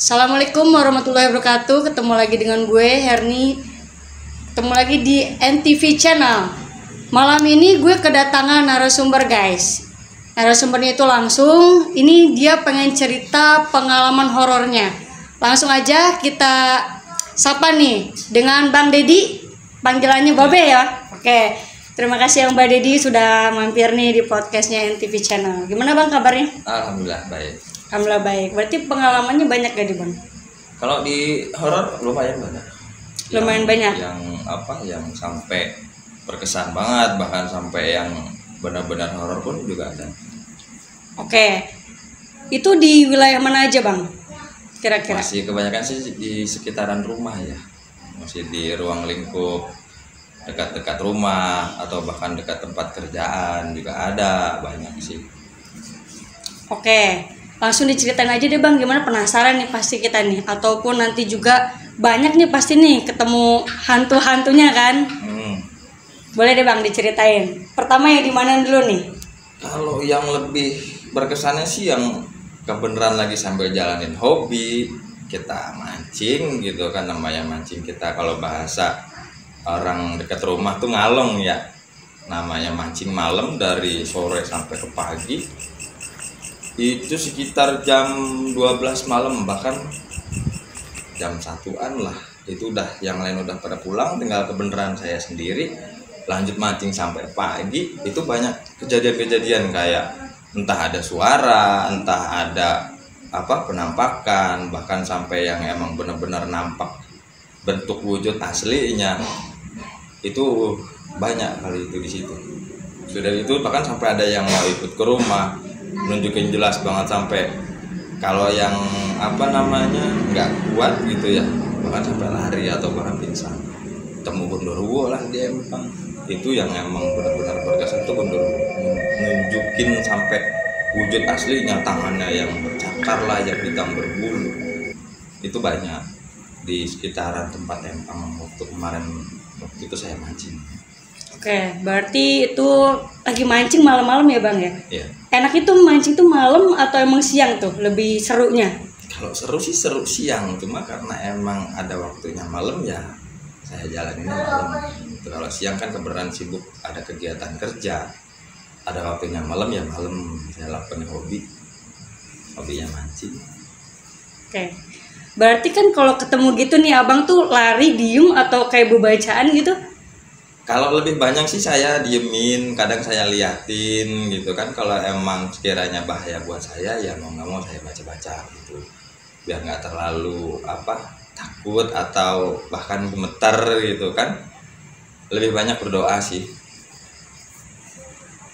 Assalamualaikum warahmatullahi wabarakatuh. Ketemu lagi dengan gue Herni. Ketemu lagi di NTV Channel. Malam ini gue kedatangan narasumber guys. Narasumbernya itu langsung, ini dia pengen cerita pengalaman horornya. Langsung aja kita sapa nih dengan Bang Dedi. Panggilannya Babe ya. Oke. Terima kasih yang Mbak Dedi sudah mampir nih di podcastnya NTV Channel. Gimana Bang kabarnya? Alhamdulillah baik. Alhamdulillah baik. Berarti pengalamannya banyak gak di Bang? Kalau di horor lumayan banyak. Lumayan banyak. Yang sampai berkesan banget, bahkan sampai yang benar-benar horor pun juga ada. Oke. Itu di wilayah mana aja Bang? Kira-kira? Masih kebanyakan sih di sekitaran rumah ya. Masih di ruang lingkup dekat-dekat rumah atau bahkan dekat tempat kerjaan juga ada, banyak sih. Oke, langsung diceritain aja deh Bang, gimana, penasaran nih pasti kita nih, ataupun nanti juga banyak nih pasti nih ketemu hantu-hantunya kan. Boleh deh Bang diceritain. Pertama yang di mana dulu nih? Kalau yang lebih berkesannya sih yang kebenaran lagi sambil jalanin hobi, kita mancing gitu kan, namanya mancing kita kalau bahasa orang dekat rumah tuh ngalong ya, namanya mancing malam dari sore sampai ke pagi. Itu sekitar jam 12 malam, bahkan jam 1-an lah. Itu udah yang lain udah pada pulang, tinggal kebenaran saya sendiri lanjut mancing sampai pagi. Itu banyak kejadian-kejadian kayak entah ada suara, entah ada penampakan, bahkan sampai yang emang benar-benar nampak bentuk wujud aslinya. Itu banyak kali itu di situ. Sudah itu bahkan sampai ada yang mau ikut ke rumah, nunjukin jelas banget sampai kalau yang nggak kuat gitu ya, bahkan sampai lari atau bahkan pingsan. Temu Gondoruo lah dia emang. Itu yang emang benar-benar berkesan tuh Gondoruo, nunjukin sampai wujud aslinya, tangannya yang bercakar lah, yang hitam berbulu. Itu banyak di sekitaran tempat Empang waktu itu saya mancing. Oke, berarti itu lagi mancing malam-malam ya Bang ya? Iya. Enak itu mancing tuh malam atau emang siang tuh lebih serunya? Kalau seru sih seru siang, cuma karena emang ada waktunya malam ya saya jalaninnya malam. Kalau siang kan kebetulan sibuk, ada kegiatan kerja. Ada waktunya malam ya malam, saya lakukan hobinya mancing. Oke. Berarti kan kalau ketemu gitu nih abang tuh lari, diem, atau kayak bacaan gitu? Kalau lebih banyak sih saya diemin, kadang saya liatin gitu kan. Kalau emang sekiranya bahaya buat saya ya mau nggak mau saya baca-baca gitu, biar nggak terlalu takut atau bahkan gemetar gitu kan. Lebih banyak berdoa sih.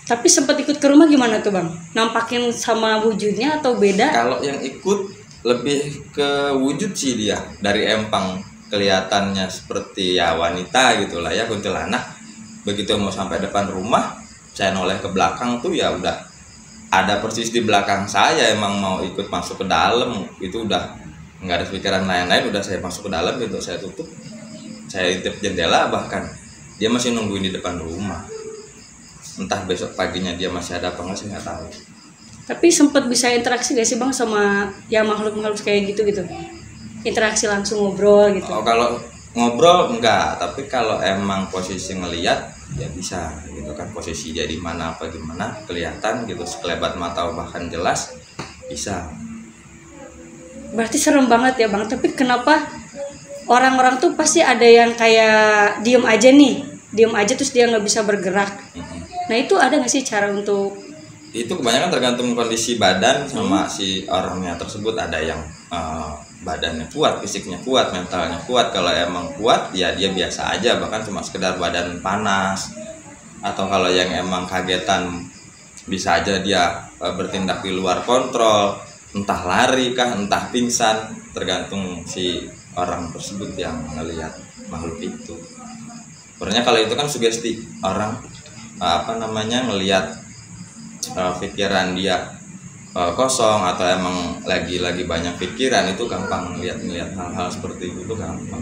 Tapi sempat ikut ke rumah gimana tuh Bang? Nampakin sama wujudnya atau beda? Kalau yang ikut lebih ke wujud sih, dia dari Empang kelihatannya seperti ya wanita gitulah ya, kuntilanak. Begitu mau sampai depan rumah, saya noleh ke belakang tuh ya udah ada persis di belakang saya. Emang mau ikut masuk ke dalam, itu udah nggak ada pikiran lain-lain, udah saya masuk ke dalam gitu, saya tutup, saya intip jendela, bahkan dia masih nungguin di depan rumah. Entah besok paginya dia masih ada apa nggak, saya nggak tahu. Tapi sempat bisa interaksi gak sih Bang sama ya makhluk-makhluk kayak gitu? Interaksi langsung ngobrol gitu? Oh, kalau ngobrol enggak, tapi kalau emang posisi ngelihat ya bisa gitu kan, posisi dia di mana apa gimana kelihatan gitu, sekelebat mata bahkan jelas bisa. Berarti serem banget ya Bang. Tapi kenapa orang-orang tuh pasti ada yang kayak diem aja terus dia nggak bisa bergerak? Nah itu ada nggak sih cara untuk itu? Kebanyakan tergantung kondisi badan sama si orangnya tersebut. Ada yang badannya kuat, fisiknya kuat, mentalnya kuat. Kalau emang kuat ya dia biasa aja, bahkan cuma sekedar badan panas. Atau kalau yang emang kagetan bisa aja dia bertindak di luar kontrol, entah lari kah, entah pingsan, tergantung si orang tersebut yang ngelihat makhluk itu. Sebenarnya kalau itu kan sugesti orang ngelihat pikiran dia kosong atau emang lagi banyak pikiran, itu gampang ngelihat hal-hal seperti itu gampang.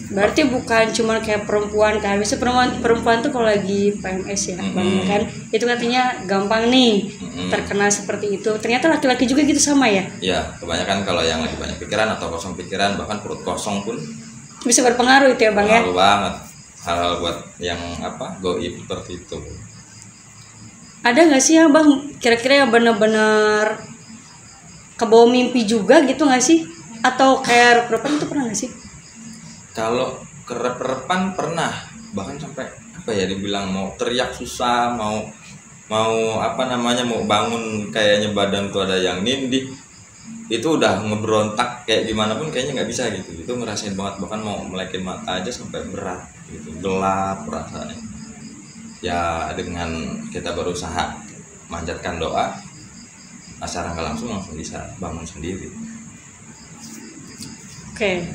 Berarti bukan cuma kayak perempuan kan? Biasanya perempuan tuh kalau lagi PMS ya, Bang, kan? Itu katanya gampang nih terkena seperti itu. Ternyata laki-laki juga gitu sama ya? Ya, kebanyakan kalau yang lagi banyak pikiran atau kosong pikiran, bahkan perut kosong pun Bisa berpengaruh itu ya, Bang, ya? pengaruh banget. Hal-hal buat yang goib seperti itu. Ada nggak sih ya, Bang, kira-kira yang benar-benar kebawa mimpi juga gitu nggak sih? Atau kayak rep-repan itu pernah nggak sih? Kalau kerep-repan pernah, bahkan sampai dibilang mau teriak susah, mau mau bangun kayaknya badan tuh ada yang nindih, itu udah ngeberontak kayak gimana pun kayaknya nggak bisa gitu. Itu ngerasain banget, bahkan mau melekin mata aja sampai berat gitu, gelap rasanya. Ya dengan kita berusaha manjatkan doa, secara nggak langsung bisa bangun sendiri. Oke.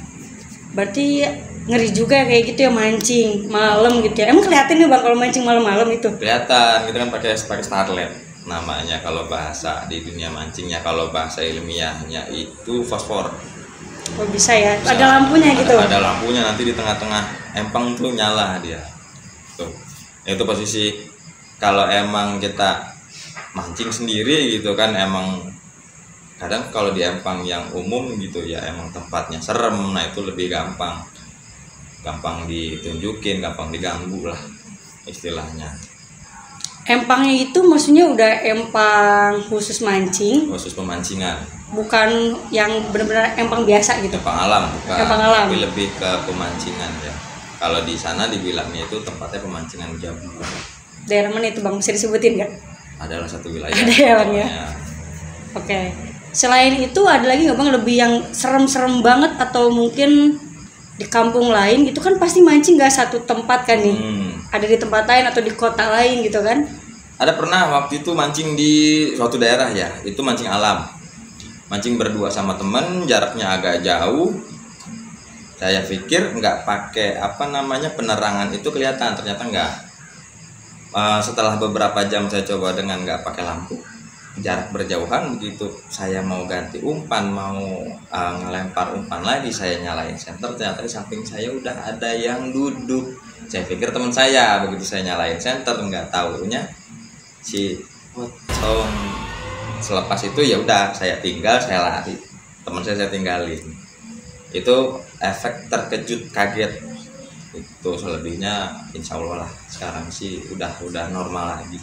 Berarti ngeri juga ya kayak gitu ya, mancing malam gitu ya. Emang kelihatan nih, Bang, kalau mancing malam-malam itu? Kelihatan, kita kan pakai starlet namanya kalau bahasa di dunia mancingnya. Kalau bahasa ilmiahnya itu fosfor. Oh, bisa ya. Ada lampunya gitu. Ada lampunya, nanti di tengah-tengah empang tuh nyala dia. Tuh. Itu posisi kalau emang kita mancing sendiri gitu kan, emang kadang kalau di empang yang umum gitu ya emang tempatnya serem, nah itu lebih gampang ditunjukin, gampang diganggu lah istilahnya. Empangnya itu maksudnya udah empang khusus mancing, Khusus pemancingan, bukan yang benar-benar empang biasa gitu. empang alam bukan, Empang alam. tapi lebih ke pemancingan ya. Kalau di sana dibilangnya itu tempatnya pemancingan jabu. Daerah mana itu, Bang? Bisa disebutin nggak? Adalah satu wilayah. Ada ya, Bang, ya? pokoknya. Oke. Selain itu ada lagi nggak, Bang, lebih yang serem-serem banget atau mungkin di kampung lain gitu kan pasti mancing nggak satu tempat kan nih? Ada di tempat lain atau di kota lain gitu kan? Ada pernah waktu itu mancing di suatu daerah ya, itu mancing alam. Mancing berdua sama temen, jaraknya agak jauh. Saya pikir nggak pakai penerangan itu kelihatan, ternyata nggak. Setelah beberapa jam saya coba dengan nggak pakai lampu, jarak berjauhan, begitu saya mau ganti umpan, mau ngelempar umpan lagi, saya nyalain senter, ternyata di samping saya udah ada yang duduk. Saya pikir teman saya, begitu saya nyalain senter, nggak tahunya si pocong. Selepas itu ya udah saya tinggal, saya lari, teman saya tinggalin. Itu efek terkejut kaget. Itu selebihnya insya Allah lah sekarang sih udah normal lagi,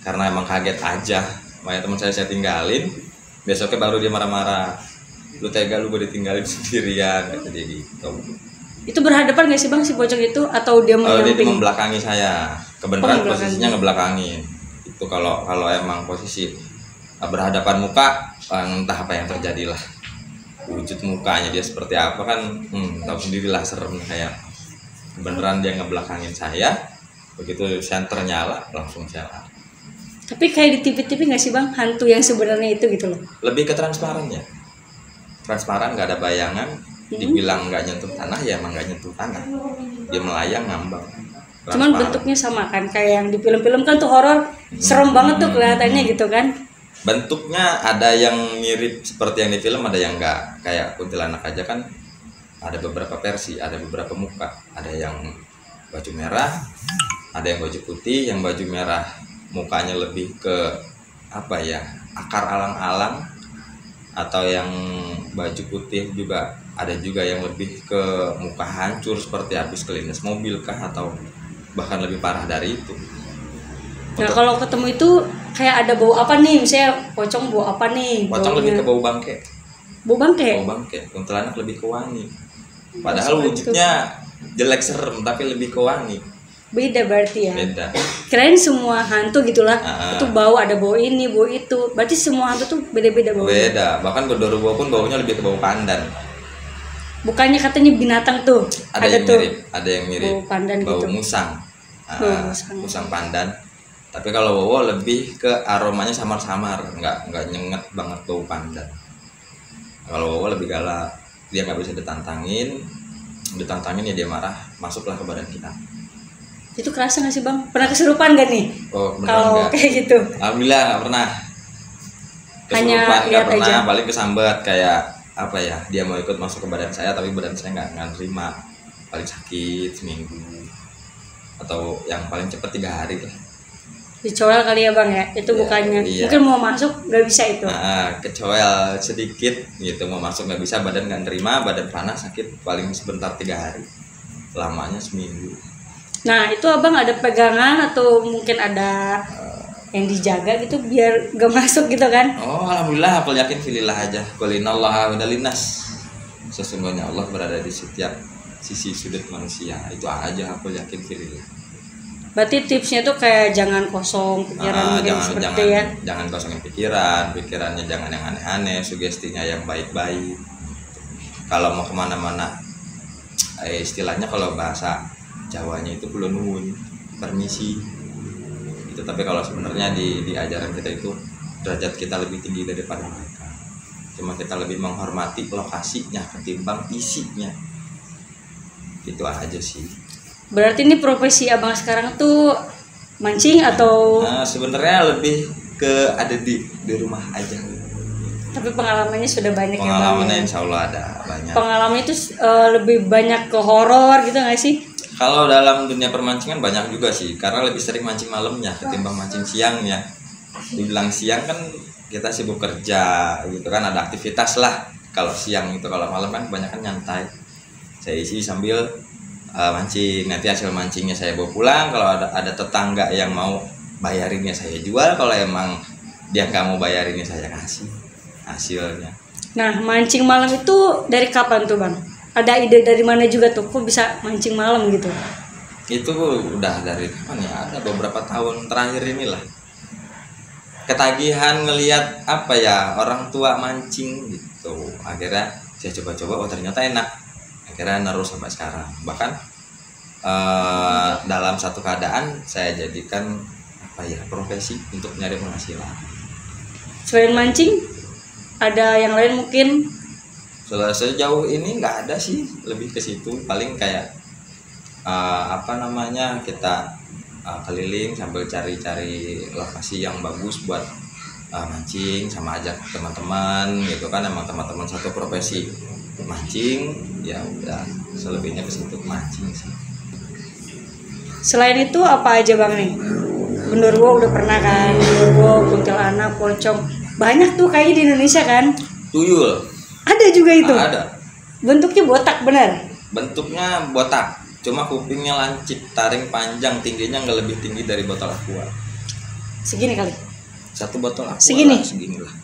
karena emang kaget aja. Makanya teman saya tinggalin, besoknya baru dia marah-marah, lu tega lu gue ditinggalin sendirian, kata dia gitu. Itu berhadapan nggak sih, Bang, si pocong itu atau dia Dia menyamping? membelakangi saya, kebenaran posisinya ngebelakangin. Itu kalau emang posisi berhadapan muka, entah apa yang terjadi lah, wujud mukanya dia seperti apa kan, tahu sendirilah serem kayak. Beneran dia ngebelakangin saya, begitu senter nyala langsung saya lari. Tapi kayak di TV-TV nggak sih, Bang, hantu yang sebenarnya itu gitu loh? Lebih ke transparan ya, transparan, nggak ada bayangan. Dibilang nggak nyentuh tanah ya emang nggak nyentuh tanah, dia melayang ngambang. Cuman bentuknya sama kan, kayak yang di film-film kan tuh horor, serem banget tuh kelihatannya gitu kan? Bentuknya ada yang mirip seperti yang di film, ada yang nggak, kayak kuntilanak aja kan. Ada beberapa versi, ada beberapa muka, ada yang baju merah, ada yang baju putih. Yang baju merah mukanya lebih ke akar alang-alang, atau yang baju putih juga ada juga yang lebih ke muka hancur seperti habis kelindes mobil kah, atau bahkan lebih parah dari itu. Nah, kalau ketemu itu kayak ada bau apa nih, misalnya pocong bau apa nih? Pocong lebih ke bau bangke. Bau bangke? Bau bangke, kuntilanak lebih ke wangi. Padahal wujudnya jelek serem tapi lebih ke wangi. Beda berarti ya? Beda. Kirain semua hantu gitulah, itu bau, ada bau ini, bau itu. Berarti semua hantu tuh beda-beda baunya? Beda, bahkan Gondoruo pun baunya lebih ke bau pandan. Bukannya katanya binatang tuh? Ada yang tuh mirip, ada yang mirip. Bau pandan bau gitu? musang. Musang Pandan. Tapi kalau wowo lebih ke aromanya samar-samar, nggak nyenget banget bau pandan. Kalau wowo lebih galak, dia nggak bisa ditantangin ya dia marah, masuklah ke badan kita. Itu kerasa nggak sih, Bang? Pernah kesurupan gak nih? Oh, kalau kayak gitu? Alhamdulillah nggak pernah. Kesurupan nggak pernah, aja. Paling kesambet kayak dia mau ikut masuk ke badan saya tapi badan saya nggak nerima. paling sakit seminggu, atau yang paling cepat 3 hari lah. Dicoel kali ya bang ya, itu Ya, bukannya iya. mungkin mau masuk nggak bisa itu. Nah, kecoel sedikit gitu, mau masuk nggak bisa, badan nggak nerima, badan panas sakit paling sebentar 3 hari, lamanya seminggu. Nah itu abang ada pegangan atau mungkin ada yang dijaga gitu biar gak masuk gitu kan? Oh alhamdulillah, aku yakin filillah aja. Qulinallaha wa dalinas. Sesungguhnya Allah berada di setiap sisi sudut manusia. Itu aja aku yakin filillah. Berarti tipsnya tuh kayak jangan kosong pikiran mungkin seperti ya. Jangan kosongin pikirannya jangan yang aneh-aneh, sugestinya yang baik-baik. Kalau mau kemana-mana, istilahnya kalau bahasa Jawanya itu kulo nuwun, permisi. Gitu. Tapi kalau sebenarnya di ajaran kita itu derajat kita lebih tinggi daripada mereka. Cuma kita lebih menghormati lokasinya ketimbang isinya. Itu aja sih. Berarti ini profesi abang sekarang tuh mancing atau? Nah, sebenarnya lebih ke ada di rumah aja. Tapi pengalamannya sudah banyak ya bang. Pengalamannya insya Allah ada banyak. Pengalamannya itu lebih banyak ke horor gitu nggak sih? Kalau dalam dunia permancingan banyak juga sih, karena lebih sering mancing malamnya ketimbang mancing siangnya. Dibilang siang kan kita sibuk kerja gitu kan, ada aktivitas lah. Kalau siang itu, kalau malam kan kebanyakan nyantai. Saya isi sambil mancing, nanti hasil mancingnya saya bawa pulang. Kalau ada tetangga yang mau bayarinnya saya jual, kalau emang dia nggak mau bayarinnya saya kasih hasilnya. Nah mancing malam itu dari kapan tuh bang? Ada ide dari mana juga tuh kok bisa mancing malam gitu? Itu udah dari kapan ya, ada beberapa tahun terakhir inilah ketagihan ngelihat apa ya orang tua mancing gitu. Akhirnya saya coba-coba, oh ternyata enak. Akhirnya nerus sampai sekarang. Bahkan dalam satu keadaan saya jadikan apa ya, profesi untuk nyari penghasilan. Selain mancing ada yang lain mungkin? Sejauh ini nggak ada sih, lebih ke situ. Paling kayak apa namanya, kita keliling sambil cari-cari lokasi yang bagus buat mancing, sama ajak teman-teman gitu kan. Emang teman-teman satu profesi mancing, ya udah selebihnya ke situ mancing sih. Selain itu apa aja bang nih? Genderuwo udah pernah kan? Genderuwo, kuntilanak, pocong, banyak tuh kayaknya di Indonesia kan? Tuyul Ada juga itu? ada. Bentuknya botak bener? Bentuknya botak, cuma kupingnya lancip, taring panjang, tingginya nggak lebih tinggi dari botol aqua. Segini kali? Satu botol aqua Segini? segini lah.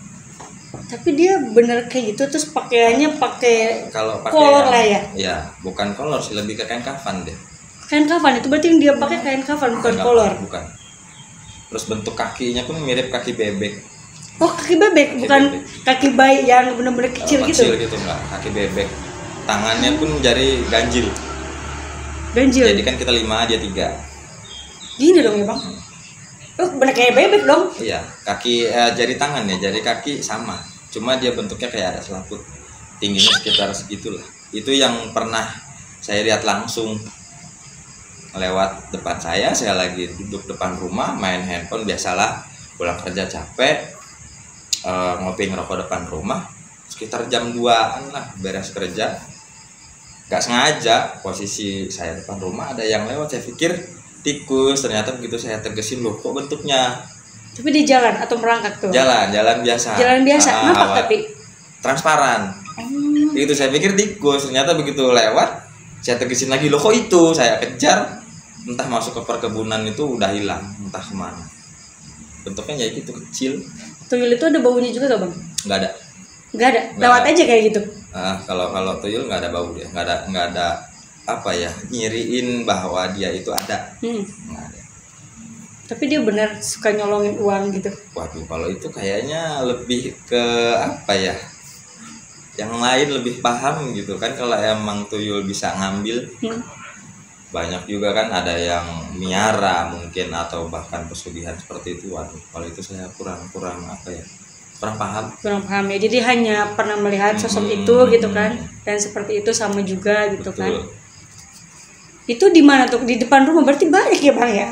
Tapi dia bener kayak gitu, terus pakaiannya pakai Kalau pakai kolor lah ya? Ya bukan kolor sih, lebih ke kain kafan deh. Kain kafan itu berarti yang dia pakai kain kafan bukan Kain kolor? kafan, bukan. Terus bentuk kakinya pun mirip kaki bebek. Oh kaki bebek, Kaki bukan bebek. kaki bayi yang bener-bener kecil gitu? Kecil gitu enggak, kaki bebek. Tangannya pun jari ganjil. Ganjil? Jadi kan kita 5, dia 3. Gini dong ya bang? Oh bener kayak bebek dong? Iya, kaki jari tangan ya, jari kaki sama. Cuma dia bentuknya kayak ada selaput. Tingginya sekitar segitulah. Itu yang pernah saya lihat langsung. Lewat depan saya lagi duduk depan rumah main handphone, biasalah pulang kerja capek, ngopi ngerokok depan rumah, sekitar jam 2-an lah beres kerja. Gak sengaja posisi saya depan rumah ada yang lewat, saya pikir tikus, ternyata begitu saya tegesin, loh kok bentuknya. Tapi di jalan atau merangkak tuh? Jalan biasa. Jalan biasa, nampak tapi? Transparan. Itu saya pikir tikus, ternyata begitu lewat saya tegesin lagi, loh kok itu, saya kejar, entah masuk ke perkebunan itu udah hilang, entah kemana. Bentuknya ya gitu, kecil. Tuyul itu ada baunya juga gak bang? Nggak ada. Nggak ada, Nggak lewat ada. aja kayak gitu? Kalau tuyul nggak ada bau dia, nggak ada apa ya, nyiriin bahwa dia itu ada. Nggak ada. Tapi dia benar suka nyolongin uang gitu? Waduh, kalau itu kayaknya lebih ke apa ya, yang lain lebih paham gitu kan. Kalau emang tuyul bisa ngambil, banyak juga kan ada yang miara mungkin, atau bahkan pesugihan seperti itu. Waduh, kalau itu saya kurang apa ya, kurang paham. Kurang paham ya, jadi hanya pernah melihat sosok itu gitu kan, dan seperti itu sama juga gitu. Betul. Kan itu di mana tuh, di depan rumah berarti banyak ya bang ya?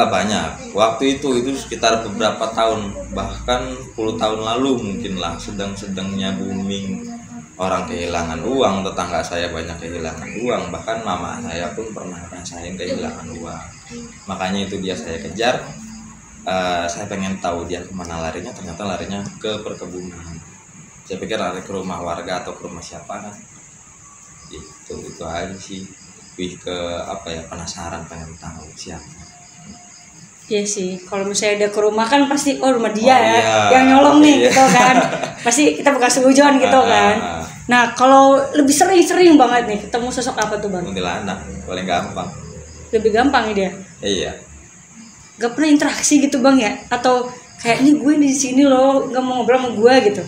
Banyak. Waktu itu sekitar beberapa tahun, bahkan 10 tahun lalu mungkin lah, sedang-sedangnya booming orang kehilangan uang, tetangga saya banyak kehilangan uang, bahkan mama saya pun pernah rasain kehilangan uang. Makanya itu dia saya kejar. Saya pengen tahu dia kemana larinya, ternyata larinya ke perkebunan. Saya pikir lari ke rumah warga atau ke rumah siapa kan. Itu aja sih. Lebih ke apa ya, penasaran, pengen tahu siapa. Iya sih, kalau misalnya dia ke rumah kan pasti rumah dia ya, iya, yang nyolong nih iya. gitu kan. Pasti kita buka seujon gitu kan. Nah, kalau lebih sering banget nih ketemu sosok apa tuh, Bang? Kuntilanak paling gampang. Lebih gampang ya dia. Iya. Gak pernah interaksi gitu, Bang ya? Atau kayak ini gue di sini loh, gak mau ngobrol sama gue gitu.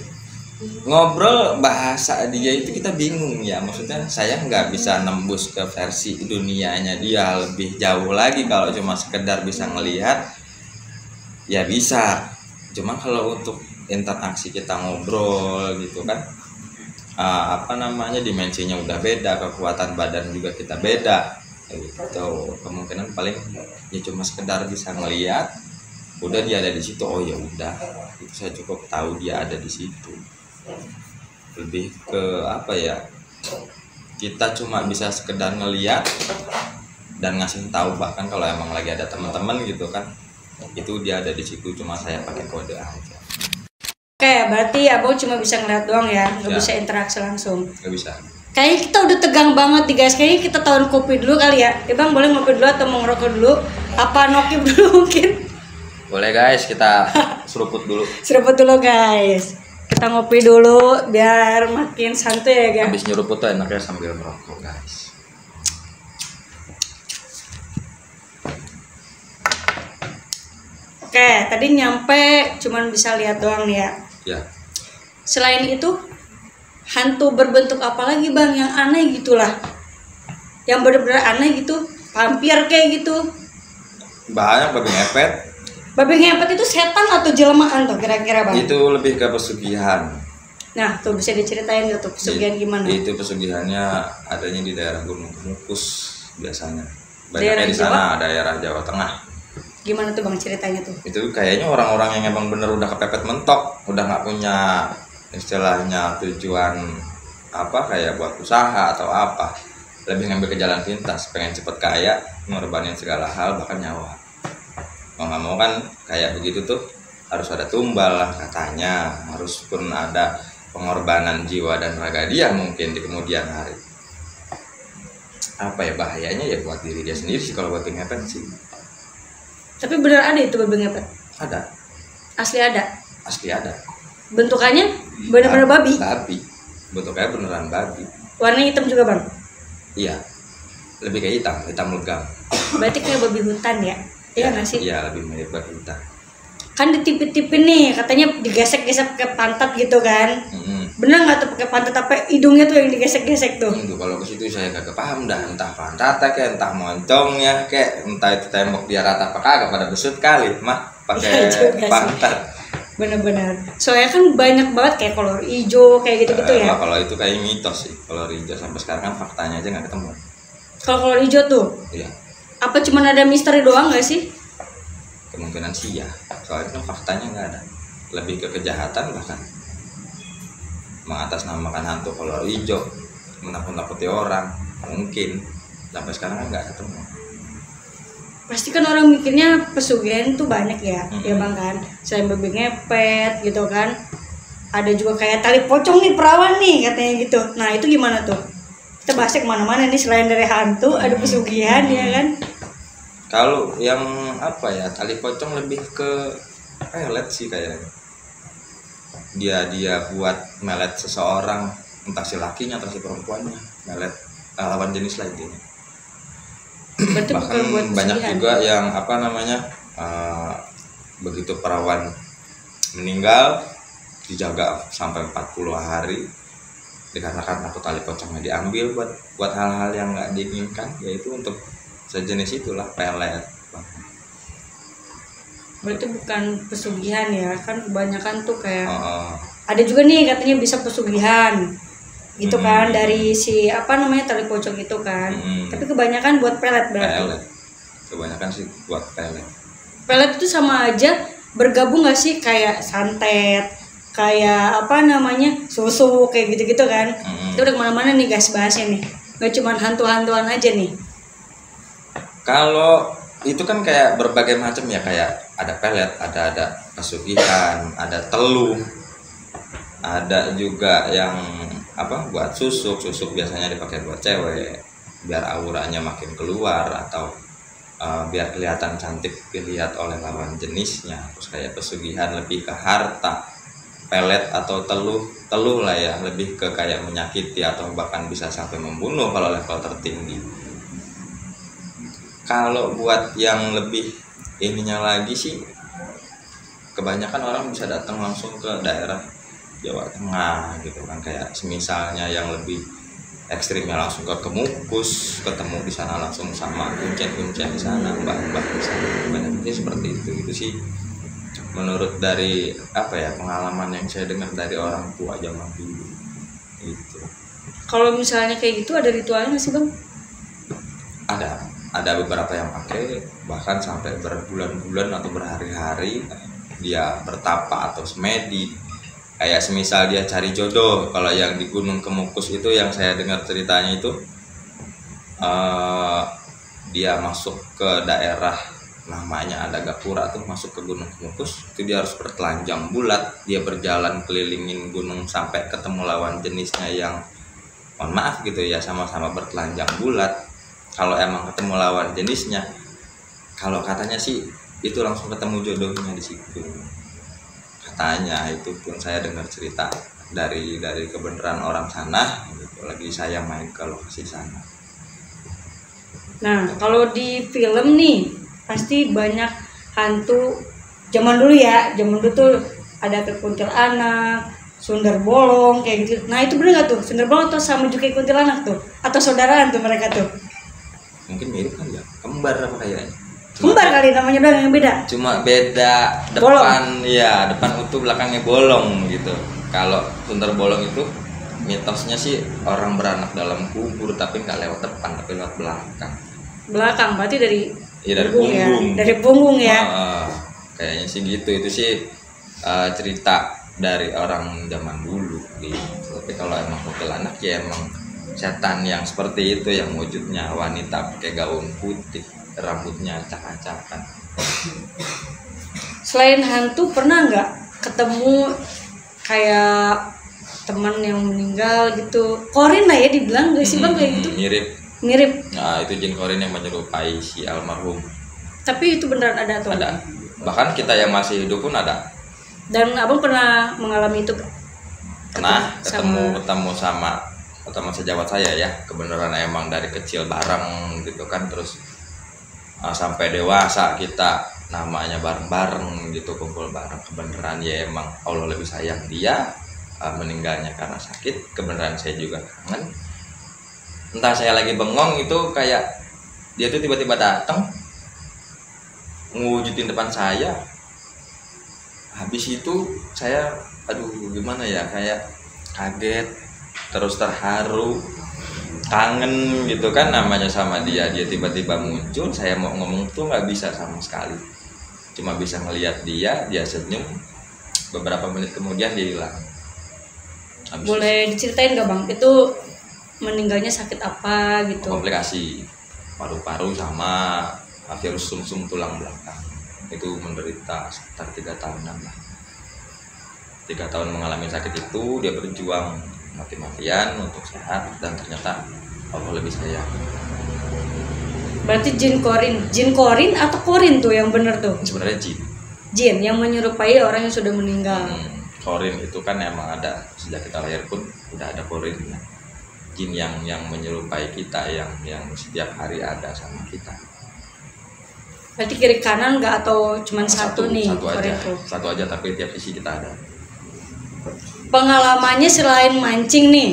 Ngobrol bahasa dia itu kita bingung ya, maksudnya saya nggak bisa nembus ke versi dunianya dia lebih jauh lagi. Kalau cuma sekedar bisa ngelihat ya bisa, cuma kalau untuk interaksi kita ngobrol gitu kan, dimensinya udah beda, kekuatan badan juga kita beda gitu. Kemungkinan paling ya cuma sekedar bisa ngelihat, udah dia ada di situ, oh ya udah, itu saya cukup tahu dia ada di situ. Lebih ke apa ya, kita cuma bisa sekedar ngeliat dan ngasih tahu, bahkan kalau emang lagi ada teman-teman gitu kan, itu dia ada di situ, cuma saya pakai kode aja. Oke, berarti abang cuma bisa ngeliat doang ya, nggak bisa interaksi langsung. Nggak bisa. Kayaknya kita udah tegang banget nih guys, kayaknya kita tahan kopi dulu kali ya. Bang boleh ngopi dulu atau mau ngerokok dulu? Apa nokip dulu mungkin? Boleh guys, kita seruput dulu. Seruput dulu guys. Kita ngopi dulu biar makin santai ya guys. Habis nyeruput tuh enaknya sambil merokok guys. Oke, tadi nyampe cuman bisa lihat doang nih ya. Ya. Selain itu, hantu berbentuk apa lagi Bang yang aneh gitulah? Yang benar-benar aneh gitu, vampir kayak gitu. Banyak babi ngepet. Babi ngepet itu setan atau jelmaan tuh kira-kira Bang? Itu lebih ke pesugihan. Nah, tuh bisa diceritain nggak tuh pesugihan gimana? Itu pesugihannya adanya di daerah Gunung Kemukus biasanya. Daerah Banyaknya di sana, daerah Jawa Tengah. Gimana tuh Bang ceritanya tuh? Itu kayaknya orang-orang yang emang bener udah kepepet mentok, udah nggak punya istilahnya tujuan apa kayak buat usaha atau apa, lebih ngambil ke jalan pintas, pengen cepet kaya, ngorbanin segala hal bahkan nyawa. Mau nggak mau kan kayak begitu tuh harus ada tumbal lah katanya, harus pun ada pengorbanan jiwa dan raga dia mungkin di kemudian hari. Apa ya bahayanya ya buat diri dia sendiri sih kalau babi ngepet sih. Tapi bener ada itu babi ngepet? Ada. Asli ada? Asli ada. Bentukannya bener-bener babi? Babi. Bentuknya beneran babi. Warna hitam juga Bang? Iya. Lebih kayak hitam legam. Berarti kayak babi hutan ya? Iya nggak sih? Iya, lebih mirip babi hutan. Kan ditipin-tipin nih, katanya digesek-gesek pakai pantat gitu kan? Bener nggak tuh pakai pantat, apa hidungnya tuh yang digesek-gesek tuh? Kalau ke situ saya kagak paham dah, entah pantatnya kayak, entah moncongnya kayak, entah itu tembok dia rata apa kagak, pada besut kali mah pakai pantat. Bener-bener. Soalnya kan banyak banget kayak kolor hijau kayak gitu-gitu ya. Kalau itu kayak mitos sih, kolor hijau sampai sekarang kan faktanya aja nggak ketemu. Kalau kolor hijau tuh? Iya. Apa cuman ada misteri doang nggak sih? Kemungkinan sih ya, soalnya kan faktanya nggak ada, lebih ke kejahatan bahkan mengatasnamakan hantu kolor hijau, menakut-nakuti orang, mungkin sampai sekarang kan nggak ketemu. Pasti kan orang mikirnya pesugihan tuh banyak ya, ya Bang kan, selain babi ngepet gitu kan, ada juga kayak tali pocong nih perawan nih katanya gitu. Nah itu gimana tuh? Kita bahasnya kemana-mana nih, selain dari hantu ada pesugihan ya kan? Kalau yang apa ya, tali pocong lebih ke pelet sih kayaknya. Dia buat melet seseorang, entah si lakinya atau si perempuannya, melet lawan jenis lain. Bahkan banyak juga yang begitu perawan meninggal dijaga sampai 40 hari dikarenakan takut tali pocongnya diambil buat hal-hal yang nggak diinginkan, yaitu untuk sejenis itulah pelet. Berarti bukan pesugihan ya, kan kebanyakan tuh kayak ada juga nih katanya bisa pesugihan gitu kan, dari si tali pocong itu kan. Tapi kebanyakan buat pelet berarti. Pelet. Kebanyakan sih buat pelet. Pelet itu sama aja bergabung nggak sih kayak santet, kayak apa namanya susu kayak gitu-gitu kan. Itu udah kemana-mana nih guys bahasnya nih, gak cuma hantu-hantuan aja nih. Kalau itu kan kayak berbagai macam ya, kayak ada pelet, ada pesugihan, ada teluh, ada juga yang apa buat susuk biasanya dipakai buat cewek biar auranya makin keluar atau biar kelihatan cantik dilihat oleh lawan jenisnya. Terus kayak pesugihan lebih ke harta, pelet atau teluh lah ya, lebih ke kayak menyakiti atau bahkan bisa sampai membunuh kalau level tertinggi. Kalau buat yang lebih ininya lagi sih, kebanyakan orang bisa datang langsung ke daerah Jawa Tengah gitu kan, kayak semisalnya yang lebih ekstrimnya langsung ke Kemukus, ketemu di sana langsung sama kuncen-kuncen di sana, mbak-mbak di sana, banyak sih seperti itu sih. Menurut dari apa ya pengalaman yang saya dengar dari orang tua zaman dulu itu. Kalau misalnya kayak gitu ada ritualnya nggak sih bang? Ada beberapa yang pakai bahkan sampai berbulan-bulan atau berhari-hari dia bertapa atau semedi. Kayak semisal dia cari jodoh, kalau yang di Gunung Kemukus itu yang saya dengar ceritanya itu dia masuk ke daerah namanya ada Gapura tuh, masuk ke Gunung Kemukus itu dia harus bertelanjang bulat, dia berjalan kelilingin gunung sampai ketemu lawan jenisnya yang mohon maaf gitu ya sama-sama bertelanjang bulat. Kalau emang ketemu lawan jenisnya, kalau katanya sih itu langsung ketemu jodohnya di situ. Katanya itu pun saya dengar cerita dari kebenaran orang sana gitu, lagi saya main ke lokasi sana. Nah kalau di film nih pasti banyak hantu zaman dulu ya, zaman dulu tuh ada kuntilanak, sundar bolong kayak gitu. Nah itu bener nggak tuh sundar bolong atau sama juga kayak kuntilanak tuh, atau saudaraan tuh mereka tuh? Mungkin mirip kan ya, kembar apa kayaknya. Kembar kali namanya doang yang beda. Cuma beda depan bolong. Ya depan utuh belakangnya bolong gitu. Kalau sundar bolong itu mitosnya sih orang beranak dalam kubur tapi nggak lewat depan tapi lewat belakang. Belakang berarti dari dari punggung ya? Dari punggung ya. Kayaknya sih gitu, itu sih cerita dari orang zaman dulu gitu. Tapi kalau emang kuntilanak ya emang setan yang seperti itu, yang wujudnya wanita pakai gaun putih, rambutnya acak-acakan. Selain hantu pernah nggak ketemu kayak teman yang meninggal gitu? Korin lah ya dibilang gak sih bang kayak gitu? Mirip. Nah itu jin korin yang menyerupai si almarhum. Tapi itu beneran ada tuh? Ada. Bahkan kita yang masih hidup pun ada. Dan abang pernah mengalami itu? Pernah ketemu sama teman sejawat saya ya, kebenaran emang dari kecil bareng gitu kan, terus sampai dewasa kita namanya bareng-bareng gitu, kumpul bareng. Kebenaran ya emang Allah lebih sayang dia, meninggalnya karena sakit. Kebenaran saya juga kangen, entah saya lagi bengong itu kayak dia tuh tiba-tiba datang ngewujudin depan saya. Habis itu saya aduh gimana ya, kayak kaget, terus terharu, kangen gitu kan namanya sama dia. Dia tiba-tiba muncul, saya mau ngomong tuh nggak bisa sama sekali, cuma bisa ngelihat dia senyum. Beberapa menit kemudian dia hilang. Boleh diceritain nggak bang, itu meninggalnya sakit apa gitu? Komplikasi paru-paru sama virus sumsum tulang belakang. Itu menderita sekitar 3 tahunan lah. 3 tahun mengalami sakit itu, dia berjuang mati-matian untuk sehat, dan ternyata Allah lebih sayang. Berarti jin korin atau korin tuh yang bener tuh? Sebenarnya jin yang menyerupai orang yang sudah meninggal. Korin itu kan emang ada sejak kita lahir pun udah ada korin ya. Jin yang menyerupai kita, yang setiap hari ada sama kita. Berarti kiri kanan nggak atau cuma satu nih? Satu aja tapi tiap sisi kita ada. Pengalamannya selain mancing nih,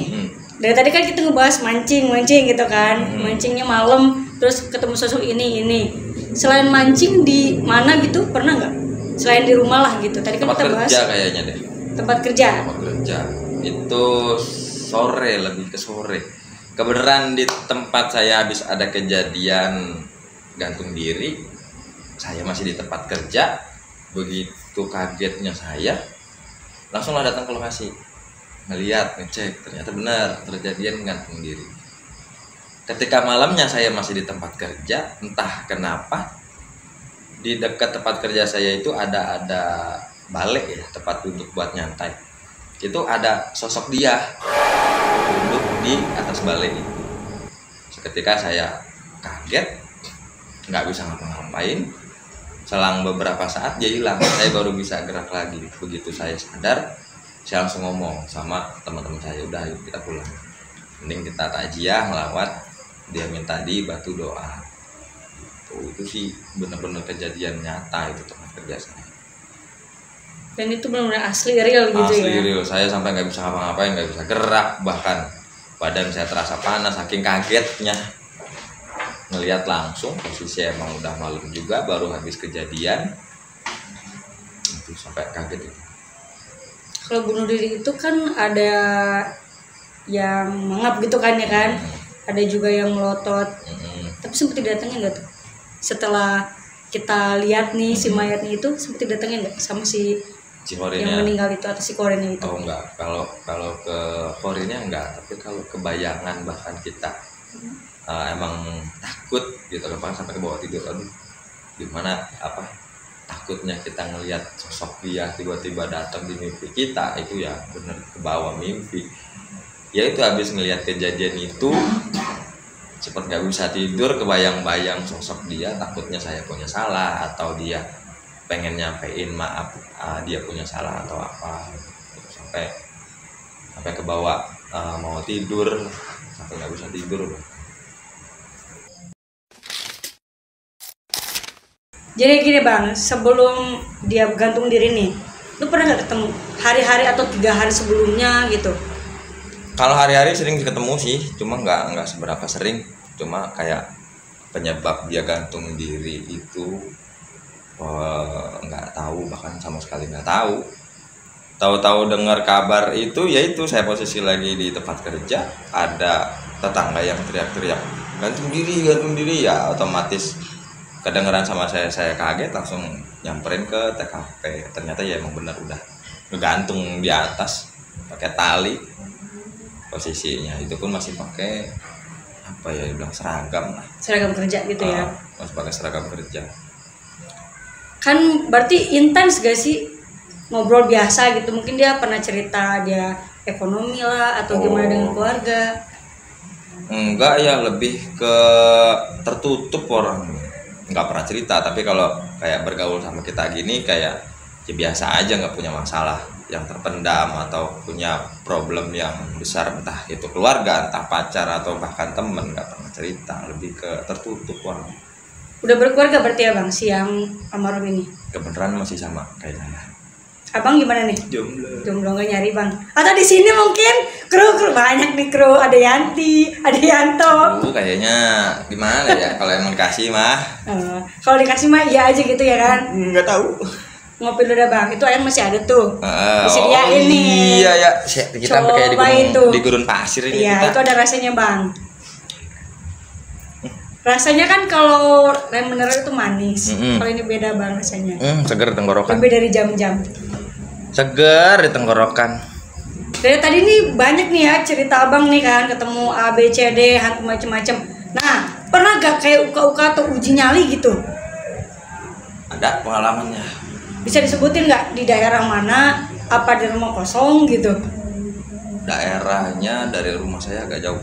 dari tadi kan kita ngebahas mancing gitu kan, mancingnya malam terus ketemu sosok ini. Selain mancing di mana gitu pernah nggak? Selain di rumah lah gitu. Tadi kan kita bahas. Tempat kerja kayaknya deh. Tempat kerja itu sore, lebih ke sore. Kebenaran di tempat saya habis ada kejadian gantung diri. Saya masih di tempat kerja, begitu kagetnya saya langsung lah datang ke lokasi, ngeliat, ngecek, ternyata benar terjadian gantung diri. Ketika malamnya saya masih di tempat kerja, entah kenapa di dekat tempat kerja saya itu ada balik ya, tempat duduk buat nyantai. Itu ada sosok dia duduk di atas balik itu. Seketika saya kaget, nggak bisa ngapa-ngapain. Selang beberapa saat dia hilang, saya baru bisa gerak lagi. Begitu saya sadar, saya langsung ngomong sama teman-teman saya, udah yuk kita pulang, mending kita takziah ngelawat, dia minta dibantu doa. Itu sih benar-benar kejadian nyata itu tempat kerja saya. Dan itu benar-benar asli real gitu asli ya. Asli real, saya sampai nggak bisa ngapa-ngapain, nggak bisa gerak, bahkan badan saya terasa panas saking kagetnya. Ngelihat langsung, posisi emang udah malam juga, baru habis kejadian. Itu sampai kaget itu. Kalau bunuh diri itu kan ada yang mengap gitu kan ya kan, ada juga yang melotot. Tapi sempat didatengin nggak tuh? Setelah kita lihat nih si mayatnya itu, sempat didatengin nggak sama si yang meninggal itu atau si korennya itu? Oh enggak, kalau ke korennya enggak, tapi kalau kebayangan bahkan kita emang takut gitu kan, sampai ke bawah tidur, aduh gimana apa takutnya kita ngelihat sosok dia tiba-tiba datang di mimpi kita, itu ya bener ke bawah mimpi. Ya itu habis ngelihat kejadian itu cepet gak bisa tidur, kebayang-bayang sosok dia, takutnya saya punya salah atau dia pengen nyampein maaf dia punya salah atau apa, sampai ke bawah mau tidur sampai nggak bisa tidur. Jadi gini bang, sebelum dia gantung diri nih, lu pernah nggak ketemu hari-hari atau 3 hari sebelumnya gitu? Kalau hari-hari sering ketemu sih, cuma nggak seberapa sering. Cuma kayak penyebab dia gantung diri itu nggak tahu, bahkan sama sekali nggak tahu. Tahu-tahu dengar kabar itu, yaitu saya posisi lagi di tempat kerja, ada tetangga yang teriak-teriak gantung diri ya, otomatis kedengeran sama saya kaget, langsung nyamperin ke TKP. Ternyata ya emang benar udah ngegantung di atas pakai tali. Posisinya itu pun masih pakai apa ya, bilang seragam lah, seragam kerja gitu ya. Masih pakai seragam kerja. Kan berarti intens gak sih ngobrol biasa gitu? Mungkin dia pernah cerita dia ekonomi lah atau gimana dengan keluarga? Enggak ya, lebih ke tertutup orang, nggak pernah cerita. Tapi kalau kayak bergaul sama kita gini kayak ya biasa aja, nggak punya masalah yang terpendam atau punya problem yang besar, entah itu keluarga, entah pacar atau bahkan temen, nggak pernah cerita. Lebih ke tertutup orang. Udah berkeluarga berarti ya bang, si yang almarhum ini? Kebenaran masih sama kayak saya. Abang gimana nih? Jomblo nggak nyari bang? Atau di sini mungkin kru banyak nih, kru ada Yanti, ada Yanto. Kayaknya gimana ya kalau emang dikasih mah. Kalau dikasih mah iya aja gitu ya kan? Nggak tahu. Ngopi dulu dah bang, itu ayam masih ada tuh. Disediain nih. Iya ya, kita kayak di gurun pasir ini. Iya, itu ada rasanya bang. Rasanya kan kalau lem mineral itu manis, kalau ini beda bang rasanya. Seger tenggorokan. Lebih dari jam-jam. Seger di tenggorokan. Dari tadi nih banyak nih ya cerita abang nih kan, ketemu A, B, C, D, hantu macem-macem. Nah, pernah gak kayak uka-uka atau uji nyali gitu? Ada pengalamannya. Bisa disebutin nggak di daerah mana? Apa di rumah kosong gitu? Daerahnya dari rumah saya agak jauh.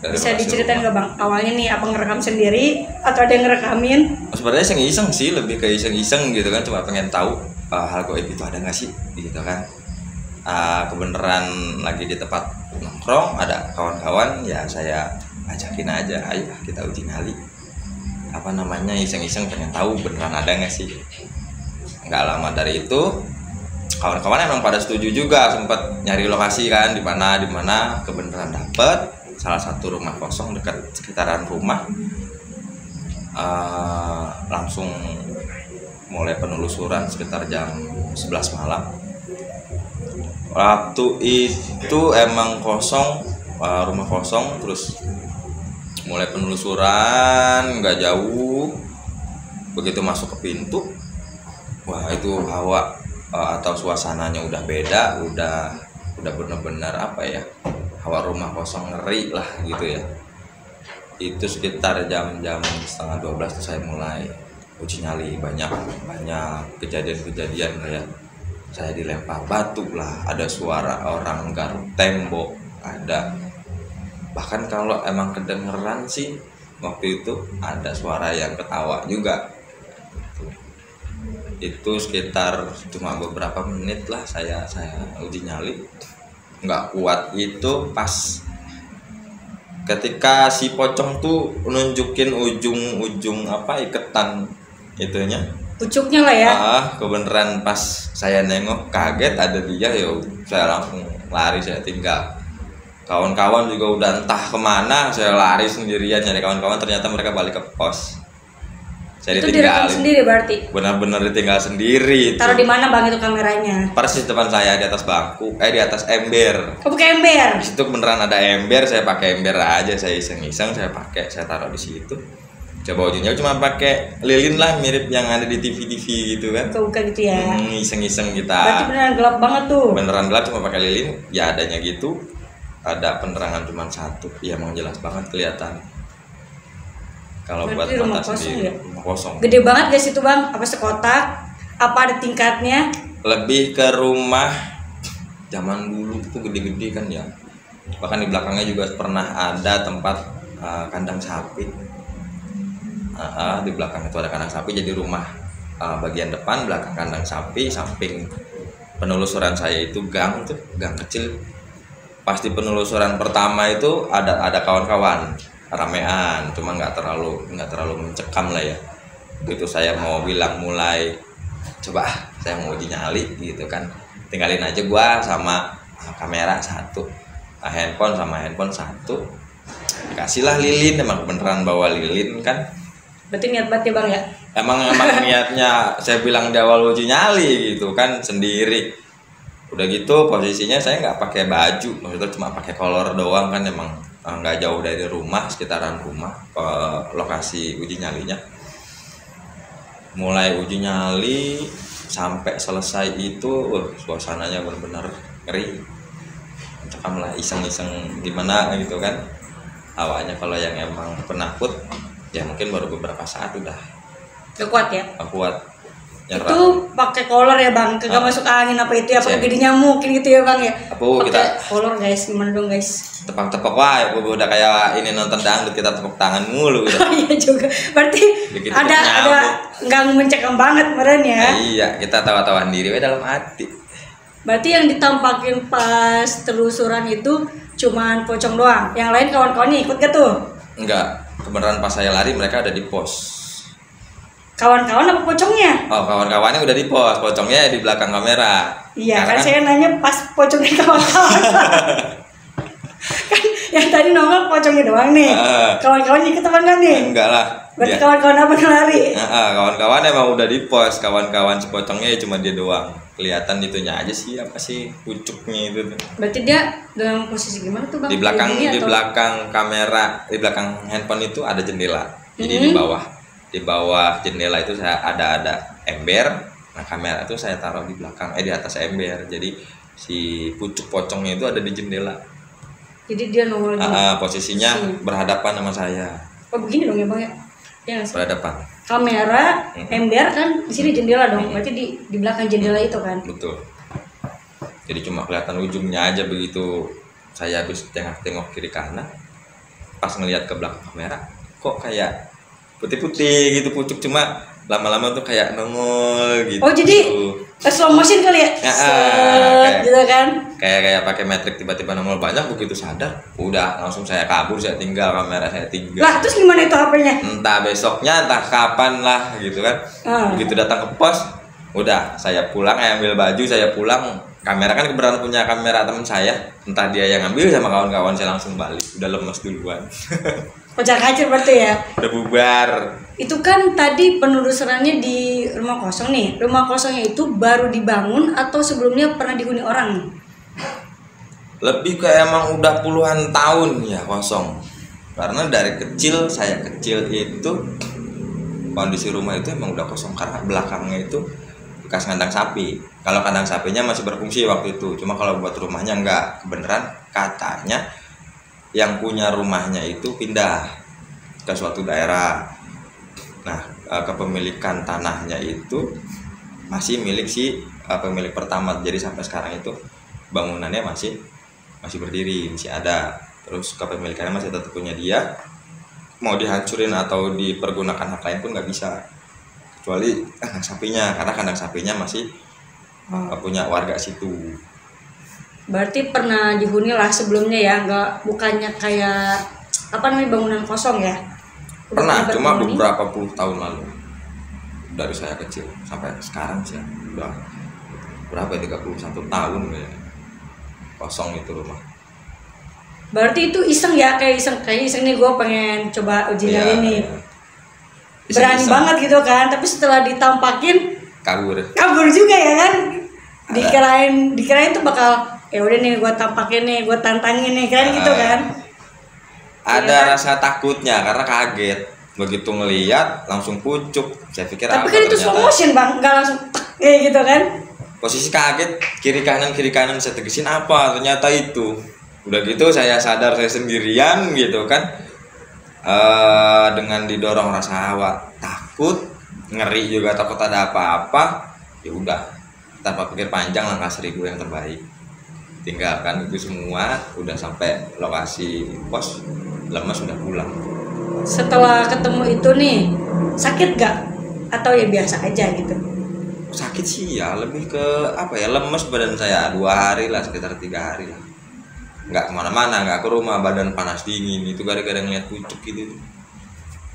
Bisa diceritain nggak bang? Awalnya nih apa ngerekam sendiri atau ada yang ngerekamin? Sebenarnya iseng-iseng sih, lebih ke iseng-iseng gitu kan, cuma pengen tahu hal goib itu ada nggak sih gitu kan. Kebenaran lagi di tempat nongkrong, ada kawan-kawan, ya saya ajakin aja, ayo kita uji nyali. Apa namanya, iseng-iseng pengen tahu beneran ada nggak sih. Nggak lama dari itu kawan-kawan emang pada setuju juga, sempat nyari lokasi kan di mana kebenaran dapet salah satu rumah kosong dekat sekitaran rumah. Langsung mulai penelusuran sekitar jam 11 malam. Waktu itu emang kosong, rumah kosong, terus mulai penelusuran nggak jauh. Begitu masuk ke pintu, wah itu hawa atau suasananya udah beda, udah bener-bener apa ya, hawa rumah kosong ngeri lah gitu ya. Itu sekitar jam-jam setengah 12 tuh saya mulai uji nyali. Banyak kejadian-kejadian kayak saya dilempar batu lah, ada suara orang garuk tembok, ada bahkan kalau emang kedengeran sih waktu itu ada suara yang ketawa juga. Itu sekitar cuma beberapa menit lah saya uji nyali. Nggak kuat itu pas ketika si pocong tuh nunjukin ujung apa iketan itunya, pucuknya lah ya. Kebeneran pas saya nengok kaget ada dia, ya saya langsung lari, saya tinggal. Kawan-kawan juga udah entah kemana, saya lari sendirian nyari kawan-kawan, ternyata mereka balik ke pos. Saya itu direkam sendiri berarti? Benar-benar ditinggal sendiri. Taruh di mana bang itu kameranya? Persis depan saya, di atas bangku, di atas ember. Oh, pakai ember? Di situ beneran ada ember, saya pakai ember aja, saya iseng-iseng, saya taruh di situ. Coba ujungnya cuma pakai lilin lah, mirip yang ada di TV-TV gitu kan. Bukan gitu ya? Iseng-iseng kita. Berarti beneran gelap banget tuh? Beneran gelap, cuma pakai lilin, ya adanya gitu. Ada penerangan cuma satu, ya emang jelas banget kelihatan. Kalau buat rumah mata kosong sendiri, ya? rumah kosong. Gede banget guys itu bang, apa sekotak? Apa ada tingkatnya? Lebih ke rumah zaman dulu itu gede-gede kan ya. Bahkan di belakangnya juga pernah ada tempat kandang sapi. Di belakang itu ada kandang sapi, jadi rumah bagian depan, belakang kandang sapi, samping penelusuran saya itu gang kecil. Pasti penelusuran pertama itu ada kawan-kawan ramean, cuma nggak terlalu mencekam lah ya. Gitu saya mau bilang mulai coba saya mau uji nyali gitu kan, tinggalin aja gua sama kamera satu, handphone satu, kasihlah lilin. Emang beneran bawa lilin kan. Berarti niat banget ya bang ya? Emang niatnya saya bilang di awal uji nyali gitu kan, sendiri. Udah gitu posisinya saya nggak pakai baju, maksudnya cuma pakai kolor doang kan. Emang nggak jauh dari rumah, sekitaran rumah ke lokasi uji nyalinya. Mulai uji nyali sampai selesai itu suasananya benar-benar ngeri, mencekam lah, iseng-iseng gimana gitu kan awalnya. Kalau yang emang penakut ya mungkin baru beberapa saat udah gak kuat ya? Gak kuat, nyerah. Itu pakai kolor ya bang, kagak masuk angin apa itu ya, pakai gede nyamuk gitu ya bang ya? Pakai kolor guys, gimana dong guys? Tepok-tepok wah, udah kayak ini nonton dangdut, kita tepuk tangan mulu gitu. Iya juga, berarti begitu ada nggak mencekam banget meren ya? Iya, kita tawa-tawa sendiri dalam hati. Berarti yang ditampakin pas telusuran itu cuman pocong doang, yang lain kawan-kawannya ikut gak tuh? Enggak, kebenaran pas saya lari mereka ada di pos. Kawan-kawan apa pocongnya? Oh, kawan-kawannya udah di pos, pocongnya di belakang kamera. Iya, kan saya nanya pas pocongnya kawan-kawan. Kan yang tadi nongol pocongnya doang nih. Kawan-kawannya ikut apa enggak nih? Enggak lah. Berarti kawan-kawan apa yang lari? Kawan-kawan emang udah di pos, kawan-kawan si pocongnya cuma dia doang. Kelihatan itunya aja sih, apa sih pucuknya itu. Berarti dia dalam posisi gimana tuh bang? Di belakang kamera, di belakang handphone itu ada jendela. Jadi di bawah jendela itu saya ada ember. Nah kamera itu saya taruh di belakang, di atas ember. Jadi si pucuk pocongnya itu ada di jendela. Jadi dia nongol posisinya berhadapan sama saya. Oh begini dong ya bang ya? Ya berhadapan. Kamera, ember kan di sini jendela dong. Berarti di belakang jendela itu kan? Betul. Jadi cuma kelihatan ujungnya aja begitu saya habis tengok kiri kanan. Pas ngelihat ke belakang kamera, kok kayak putih-putih gitu pucuk, cuma lama-lama tuh kayak nongol gitu. Oh jadi slow motion kali ya? Kayak, gitu kan? Kayak pakai metrik tiba-tiba nongol banyak, begitu sadar udah langsung saya kabur, saya tinggal kamera, saya tinggal. Lah terus gimana itu HP-nya? Entah besoknya, entah kapan lah gitu kan. Begitu datang ke pos, udah saya pulang, ambil baju, saya pulang. Kamera kan kebetulan punya kamera teman saya, entah dia yang ngambil sama kawan-kawan, saya langsung balik, udah lemes duluan. Kocar-kacir berarti ya? Udah bubar. Itu kan tadi penelusurannya di rumah kosong nih. Rumah kosongnya itu baru dibangun atau sebelumnya pernah dihuni orang? Lebih kayak emang udah puluhan tahun ya kosong. Karena dari kecil, saya kecil itu kondisi rumah itu emang udah kosong, karena belakangnya itu bekas kandang sapi. Kalau kandang sapinya masih berfungsi waktu itu, cuma kalau buat rumahnya enggak. Kebenaran katanya yang punya rumahnya itu pindah ke suatu daerah. Nah, kepemilikan tanahnya itu masih milik si pemilik pertama. Jadi sampai sekarang itu bangunannya masih berdiri, masih ada. Terus kepemilikannya masih tetap punya dia. Mau dihancurin atau dipergunakan hak lain pun nggak bisa, kecuali kandang sapinya, karena kandang sapinya masih punya warga situ. Berarti pernah dihuni lah sebelumnya ya, bukannya kayak apa namanya bangunan kosong ya? Pernah, cuma beberapa puluh tahun lalu, dari saya kecil sampai sekarang sih udah berapa ya, 31 tahun kayaknya kosong itu rumah. Berarti itu iseng ya, kayak iseng nih gue pengen coba uji nyali nih. Iseng, berani banget gitu kan, tapi setelah ditampakin kabur juga ya kan. Dikirain tuh bakal ya udah nih gue tampakin nih, gue tantangin nih kan gitu kan. Ada ya, rasa takutnya karena kaget, begitu ngelihat langsung pucuk. Saya pikir tapi kan itu slow motion bang, nggak langsung kayak gitu kan. Posisi kaget, kiri kanan saya tegesin apa, ternyata itu. Udah gitu saya sadar saya sendirian gitu kan, dengan didorong rasa takut, ngeri juga, takut ada apa-apa. Ya udah, tanpa pikir panjang langkah 1000 yang terbaik, tinggalkan itu semua. Udah sampai lokasi pos, lemas sudah pulang. Setelah ketemu itu nih sakit gak? Atau ya biasa aja gitu? Sakit sih ya, lebih ke apa ya, lemes badan saya 2 hari lah, sekitar 3 hari lah. Nggak kemana-mana, nggak ke rumah, badan panas dingin. Itu gara-gara ngeliat pucuk gitu.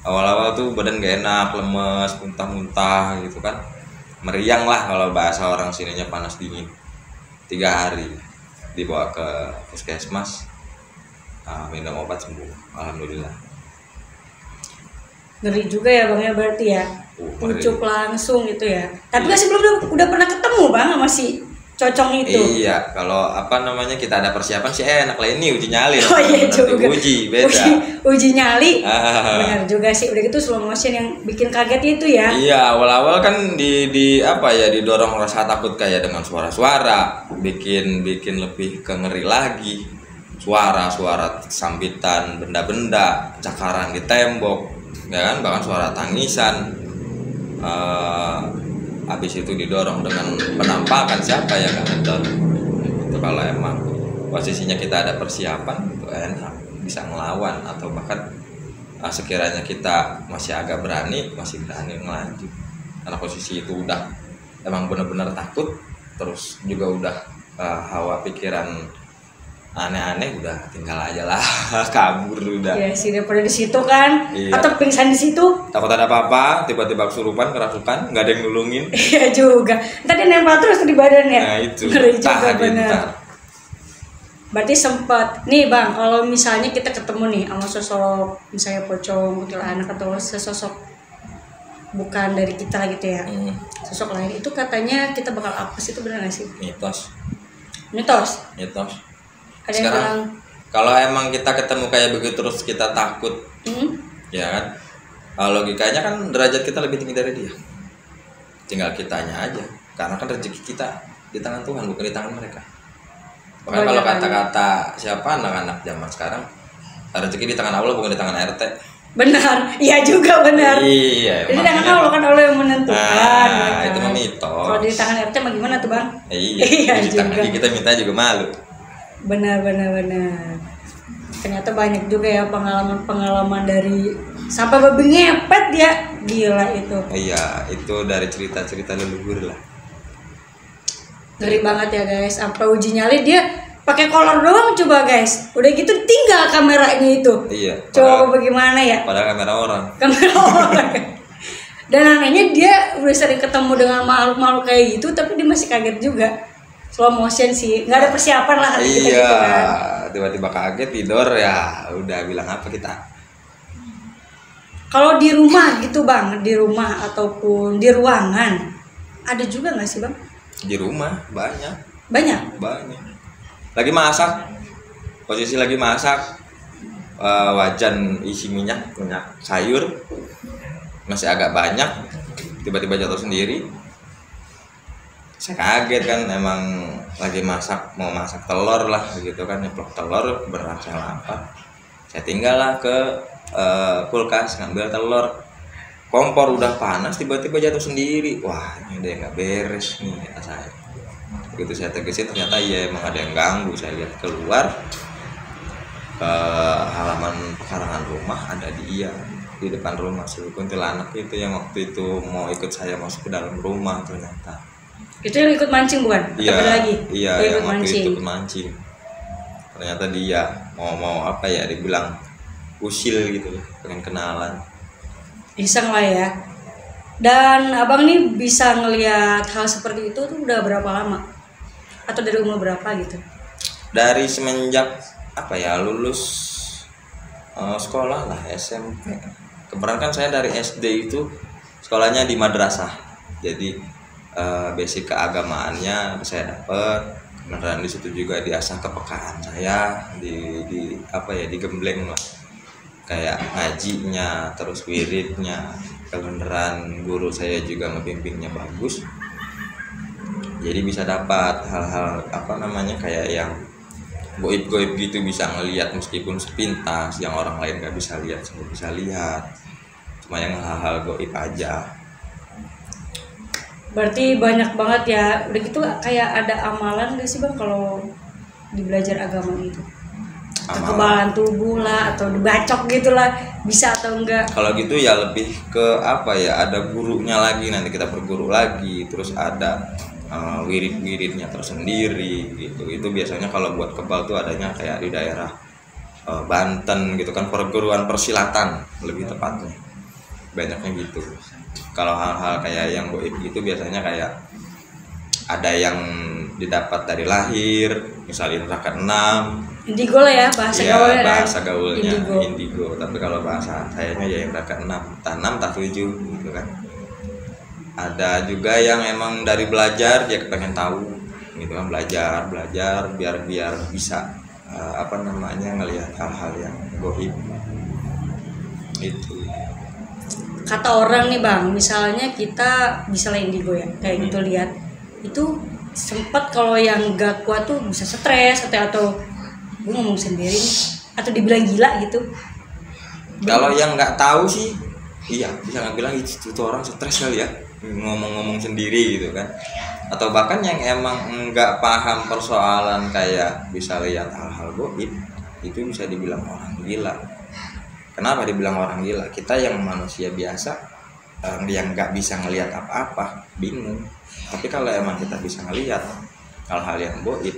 Awal-awal tuh badan gak enak, lemes, muntah-muntah gitu kan, meriang lah kalau bahasa orang sininya, panas dingin. 3 hari dibawa ke puskesmas, minum obat sembuh, alhamdulillah. Ngeri juga ya bang ya, berarti ya pucuk langsung gitu ya. Tapi kan sebelumnya udah pernah ketemu bang sama si cocong itu. Iya, kalau apa namanya kita ada persiapan sih enak lah, ini uji nyali. Oh iya juga. Uji beda. Uji nyali. Benar juga sih. Udah gitu slow motion yang bikin kaget itu ya. Iya, awal-awal kan di apa ya, didorong rasa takut kayak dengan suara-suara, bikin lebih ke ngeri lagi. Suara sambitan, benda-benda, cakaran di tembok, ya kan, bahkan suara tangisan. Habis itu didorong dengan penampakan siapa yang nggak ngedorong itu. Kalau emang posisinya kita ada persiapan itu enak, bisa ngelawan, atau bahkan sekiranya kita masih agak masih berani ngelanjut, karena posisi itu udah emang benar-benar takut, terus juga udah hawa pikiran aneh-aneh, udah tinggal aja lah kabur udah. Iya sih, daripada di situ kan. Iya. Atau pingsan di situ, takut ada apa-apa, tiba-tiba kesurupan, kerasukan, nggak ada yang nulungin. Iya juga, ntar dia nempel terus di badan ya. Nah itu ngeri juga bener. Berarti sempat nih bang, kalau misalnya kita ketemu nih sama sosok misalnya pocong, kuntilanak, atau sesosok bukan dari kita lah gitu ya, sosok lain, itu katanya kita bakal apes, itu benar nggak sih? Mitos. Ada yang bilang kalau emang kita ketemu kayak begitu terus kita takut, ya kan, logikanya kan derajat kita lebih tinggi dari dia, tinggal kitanya aja, karena kan rezeki kita di tangan Tuhan, bukan di tangan mereka. Bahkan kalau kata-kata siapa anak-anak zaman sekarang, rezeki di tangan Allah bukan di tangan RT. Benar, iya juga benar. Iya. Jadi tangan Allah kan Allah yang menentukan. Nah, itu mah mitos. Kalau di tangan RT mah gimana tuh bang? Iya di tangan kita minta juga malu. Benar. Ternyata banyak juga ya pengalaman dari sampai babi ngepet dia, gila itu. Iya, itu dari cerita-cerita leluhur lah. Ngeri banget ya guys, sampai uji nyali dia pakai kolor doang coba guys. Udah gitu tinggal kameranya itu. Iya. Coba bagaimana ya? Padahal kamera orang. Dan anehnya dia udah sering ketemu dengan makhluk-makhluk kayak gitu, tapi dia masih kaget juga. Slow motion sih, nggak ada persiapan lah kita gitu kan. Tiba-tiba kaget tidur ya, udah bilang apa kita. Kalau di rumah gitu bang, di rumah ataupun di ruangan, ada juga nggak sih bang? Di rumah banyak. Lagi masak, posisi lagi masak, wajan isi minyak sayur masih agak banyak, tiba-tiba jatuh sendiri. Saya kaget kan, emang lagi mau masak telur lah gitu kan, nyeplok telur beneran saya lapar. Saya tinggal lah ke kulkas ngambil telur, kompor udah panas tiba-tiba jatuh sendiri. Wah, ini udah nggak beres nih kata saya. Begitu saya tegesin ternyata ya emang ada yang ganggu. Saya lihat keluar ke halaman pekarangan rumah, ada dia di depan rumah, si kuntilanak itu yang waktu itu mau ikut saya masuk ke dalam rumah. Ternyata itu yang ikut mancing bukan? Iya, lagi? Iya, yang waktu mancing. itu mancing. Ternyata dia mau apa ya, dibilang usil gitu, pengen kenalan. Iseng lah ya. Dan abang nih bisa ngelihat hal seperti itu tuh udah berapa lama? Atau dari umur berapa gitu? Dari semenjak apa ya, lulus sekolah lah, SMP. Kemarin kan saya dari SD itu sekolahnya di madrasah. Jadi basic keagamaannya saya dapat, kemudian di situ juga diasah kepekaan saya, di apa ya, digembleng lah, kayak ngajinya, terus wiridnya, kebenaran guru saya juga ngebimbingnya bagus, jadi bisa dapat hal-hal apa namanya kayak yang goib-goib gitu, bisa ngelihat meskipun sepintas yang orang lain nggak bisa lihat, saya bisa lihat, cuma yang hal-hal goib aja. Berarti banyak banget ya. Udah gitu kayak ada amalan gak sih bang kalau di belajar agama itu? Kekebalan tubuh lah atau dibacok gitu lah, bisa atau enggak? Kalau gitu ya lebih ke apa ya, ada gurunya lagi, nanti kita berguru lagi, terus ada wirid-wiridnya tersendiri gitu. Itu biasanya kalau buat kebal tuh adanya kayak di daerah Banten gitu kan, perguruan persilatan lebih tepatnya, banyaknya gitu. Kalau hal-hal kayak yang goib gitu biasanya kayak ada yang didapat dari lahir, misalnya rakaat 6. Indigo lah ya bahasa ya, gaulnya. Bahasa gaulnya indigo. Tapi kalau bahasa sayanya ya yang rakaat 6, entah 6 entah 7 gitu kan. Ada juga yang emang dari belajar dia pengen tahu gitu kan, belajar biar bisa apa namanya ngelihat hal-hal yang goib itu. Kata orang nih bang, misalnya kita bisa indigo ya kayak gitu, lihat itu sempat kalau yang gak kuat tuh bisa stres atau gue ngomong sendiri nih, atau dibilang gila gitu. Kalau yang nggak tahu sih iya bisa nggak bilang itu orang stres kali ya, ngomong-ngomong sendiri gitu kan, atau bahkan yang emang nggak paham persoalan kayak bisa lihat hal-hal goib, itu bisa dibilang orang gila. Kenapa dibilang orang gila? Kita yang manusia biasa yang nggak bisa ngelihat apa-apa bingung, tapi kalau emang kita bisa ngelihat hal-hal yang goib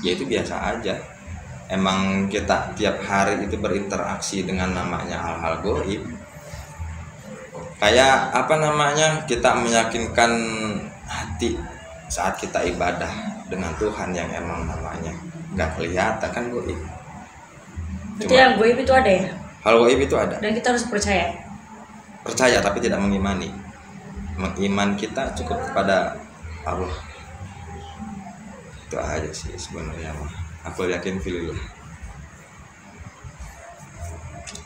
ya itu biasa aja. Emang kita tiap hari itu berinteraksi dengan namanya hal-hal goib, kayak apa namanya, kita meyakinkan hati saat kita ibadah dengan Tuhan yang emang namanya nggak kelihatan kan goib. Itu yang goib itu ada ya? Hal goib itu ada. Dan kita harus percaya. Percaya tapi tidak mengimani. Mengiman kita cukup kepada Allah. Itu aja sih sebenarnya mah. Aku yakin fillah.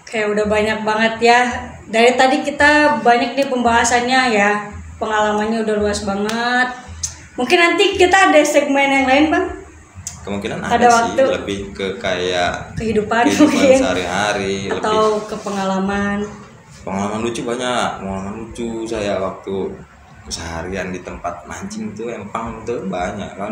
Oke, udah banyak banget ya. Dari tadi kita banyak nih pembahasannya ya. Pengalamannya udah luas banget. Mungkin nanti kita ada segmen yang lain bang? Kemungkinan ada sih, waktu, lebih ke kayak kehidupan mungkin sehari-hari atau lebih ke pengalaman lucu. Banyak pengalaman lucu saya waktu keseharian di tempat mancing tuh, empang tuh banyak kan.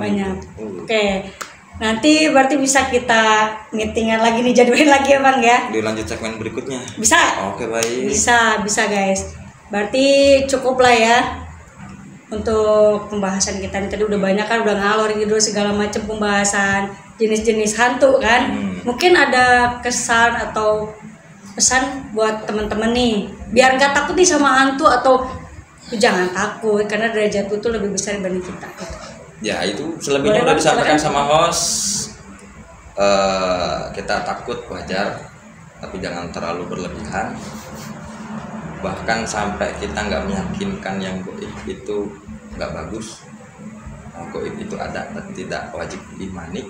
Oke, nanti berarti bisa kita meetingan lagi nih, jadwalin lagi ya bang ya, dilanjut segmen berikutnya bisa. Oke, baik, bisa guys, berarti cukup lah ya untuk pembahasan kita ini. Tadi udah banyak kan, udah ngalor gitu segala macam pembahasan jenis-jenis hantu kan. Mungkin ada kesan atau pesan buat teman-teman nih biar nggak takut nih sama hantu, atau jangan takut karena derajat itu lebih besar dibanding kita gitu. Ya itu selebihnya udah disampaikan sama host. Kita takut wajar, tapi jangan terlalu berlebihan. Bahkan sampai kita nggak meyakinkan yang goib itu nggak bagus. Goib itu ada tapi tidak wajib diimani.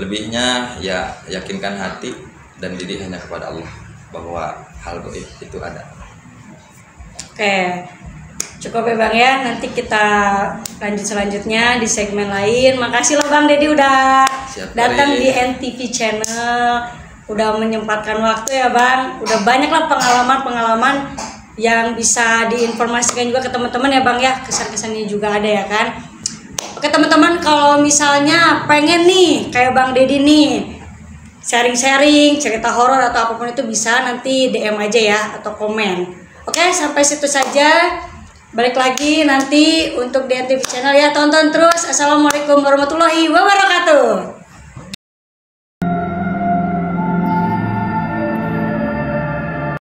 Lebihnya ya yakinkan hati dan diri hanya kepada Allah bahwa hal goib itu ada. Oke, Cukup ya Bang ya, nanti kita lanjut selanjutnya di segmen lain. Makasih loh Bang Dedi udah datang di NTV Channel, udah menyempatkan waktu ya Bang. Udah banyak lah pengalaman-pengalaman yang bisa diinformasikan juga ke teman-teman ya Bang ya, kesan-kesannya juga ada ya kan. Oke teman-teman, kalau misalnya pengen nih kayak Bang Dedi nih sharing-sharing cerita horor atau apapun itu, bisa nanti DM aja ya atau komen. Oke, sampai situ saja. Balik lagi nanti untuk di NTV Channel ya, tonton terus. Assalamualaikum warahmatullahi wabarakatuh.